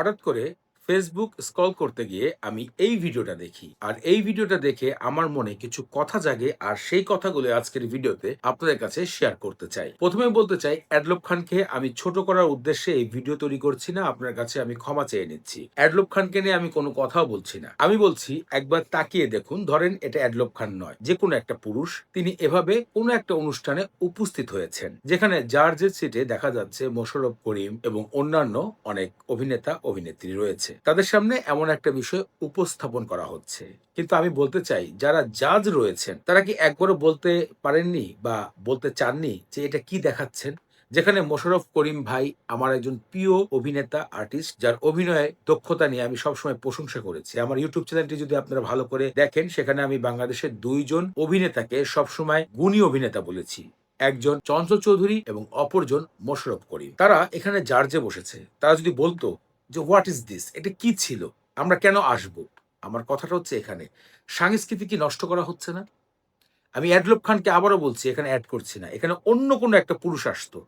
হঠাৎ করে Facebook scroll করতে গিয়ে আমি এই ভিডিওটা দেখি। আর এই ভিডিওটা দেখে আমার মনে কিছু কথা জাগে আর সেই কথাগুলো আজকের ভিডিওতে আপনাদের কাছে শেয়ার করতে চাই। প্রথমে বলতে চাই অ্যাডলব খানকে আমি ছোট করার উদ্দেশ্যে এই ভিডিও তৈরি করছি না। আপনার কাছে আমি ক্ষমা চেয়ে নিচ্ছি। অ্যাডলব খানকে নিয়ে আমি কোনো কথাও বলছি না। আমি বলছি একবার তাকিয়ে দেখুন, ধরেন এটা অ্যাডলব খান নয়, যেকোনো একটা পুরুষ তিনি এভাবে কোনো একটা অনুষ্ঠানে উপস্থিত হয়েছেন, যেখানে জার্জের সিটে দেখা যাচ্ছে মোশাররফ করিম এবং অন্যান্য অনেক অভিনেতা অভিনেত্রী রয়েছে। তাদের সামনে এমন একটা বিষয় উপস্থাপন করা হচ্ছে। কিন্তু আমি বলতে চাই যারা জাজ রয়েছেন তারা কি একবারও বলতে পারেননি বা বলতে চাননি যে এটা কি দেখাচ্ছেন? যেখানে মোশাররফ করিম ভাই আমার একজন প্রিয় অভিনেতা আর্টিস্ট, যার অভিনয়ে দক্ষতা নিয়ে আমি সবসময় প্রশংসা করেছি। আমার ইউটিউব চ্যানেলটি যদি আপনারা ভালো করে দেখেন, সেখানে আমি বাংলাদেশের ২ জন অভিনেতাকে সবসময় গুণী অভিনেতা বলেছি। একজন চঞ্চল চৌধুরী এবং অপরজন মোশাররফ করিম। তারা এখানে জার্জে বসেছে। তারা যদি বলতো যে হোয়াট ইজ দিস? এটা কি ছিল? আমরা কেন আসবো? আমার কথাটা হচ্ছে এখানে। সংস্কৃতি কি নষ্ট করা হচ্ছে না? আমি অ্যাডলব খানকে আবারও বলছি, এখানে এড করছি না। এখানে অন্য কোনো একটা পুরুষ আসতো।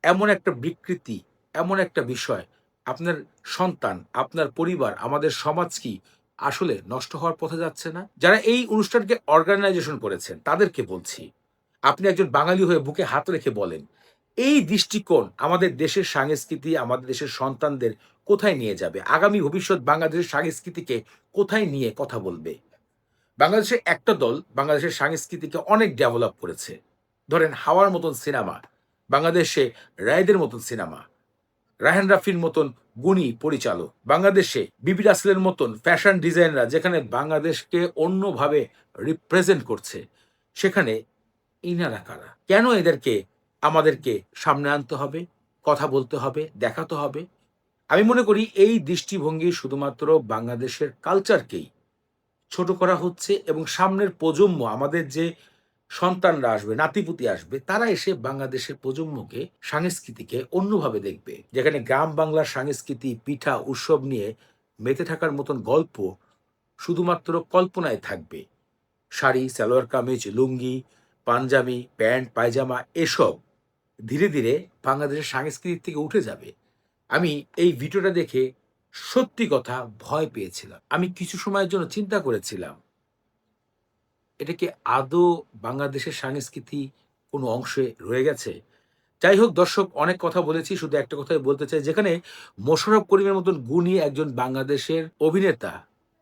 এমন একটা বিকৃতি, এমন একটা বিষয়, আপনার সন্তান, আপনার পরিবার, আমাদের সমাজ কি আসলে নষ্ট হওয়ার পথে যাচ্ছে না? যারা এই অনুষ্ঠানকে অর্গানাইজেশন করেছেন তাদেরকে বলছি, আপনি একজন বাঙালি হয়ে বুকে হাত রেখে বলেন, এই দৃষ্টিকোণ আমাদের দেশের সংস্কৃতি, আমাদের দেশের সন্তানদের কোথায় নিয়ে যাবে? আগামী ভবিষ্যৎ বাংলাদেশের সংস্কৃতিকে কোথায় নিয়ে কথা বলবে? বাংলাদেশের একটা দল বাংলাদেশের সংস্কৃতিকে অনেক ডেভেলপ করেছে। ধরেন হাওয়ার মতন সিনেমা, বাংলাদেশে রায়দের মতন সিনেমা, রায়হান রাফির মতন গুণী পরিচালক, বাংলাদেশে বিবি রাসেলের মতন ফ্যাশন ডিজাইনাররা যেখানে বাংলাদেশকে অন্যভাবে রিপ্রেজেন্ট করছে, সেখানে ইনারা কারা? কেন এদেরকে আমাদেরকে সামনে আনতে হবে, কথা বলতে হবে, দেখাতে হবে? আমি মনে করি এই দৃষ্টিভঙ্গি শুধুমাত্র বাংলাদেশের কালচারকেই ছোট করা হচ্ছে এবং সামনের প্রজন্ম, আমাদের যে সন্তানরা আসবে, নাতিপুতি আসবে, তারা এসে বাংলাদেশের প্রজন্মকে, সংস্কৃতিকে অন্যভাবে দেখবে। যেখানে গ্রাম বাংলার সংস্কৃতি, পিঠা, উৎসব নিয়ে মেতে থাকার মতন গল্প শুধুমাত্র কল্পনায় থাকবে। শাড়ি, সালোয়ার কামিজ, লুঙ্গি, পাঞ্জাবি, প্যান্ট, পায়জামা এসব ধীরে, ধীরে বাংলাদেশের সংস্কৃতি থেকে উঠে যাবে। আমি এই ভিডিওটা দেখে সত্যি কথা ভয় পেয়েছিলাম। আমি কিছু সময়ের জন্য চিন্তা করেছিলাম, এটা কি আদৌ বাংলাদেশের সংস্কৃতি কোনো অংশে রয়ে গেছে? যাই হোক দর্শক, অনেক কথা বলেছি। শুধু একটা কথাই বলতে চাই, যেখানে মোশাররফ করিমের মতন গুণী একজন বাংলাদেশের অভিনেতা,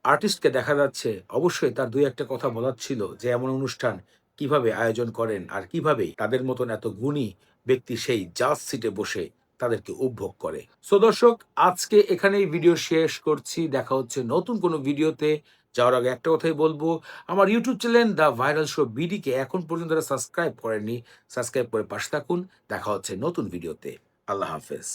আর্টিস্টকে দেখা যাচ্ছে, অবশ্যই তার ২-১ টা কথা বলার ছিল যে এমন অনুষ্ঠান কিভাবে আয়োজন করেন আর কিভাবে তাদের মতন এত গুণী ব্যক্তি সেই জাজ সিটে বসে তাদেরকে উপভোগ করে। সো দর্শক, আজকে এখানেই ভিডিও শেষ করছি। দেখা হচ্ছে নতুন কোনো ভিডিওতে। যাওয়ার আগে একটা কথাই বলব, আমার YouTube channel the viral show বিডিকে এখন পর্যন্ত যারা সাবস্ক্রাইব করেননি, সাবস্ক্রাইব করে পাশে থাকুন। দেখা হচ্ছে নতুন ভিডিওতে। আল্লাহ হাফেজ।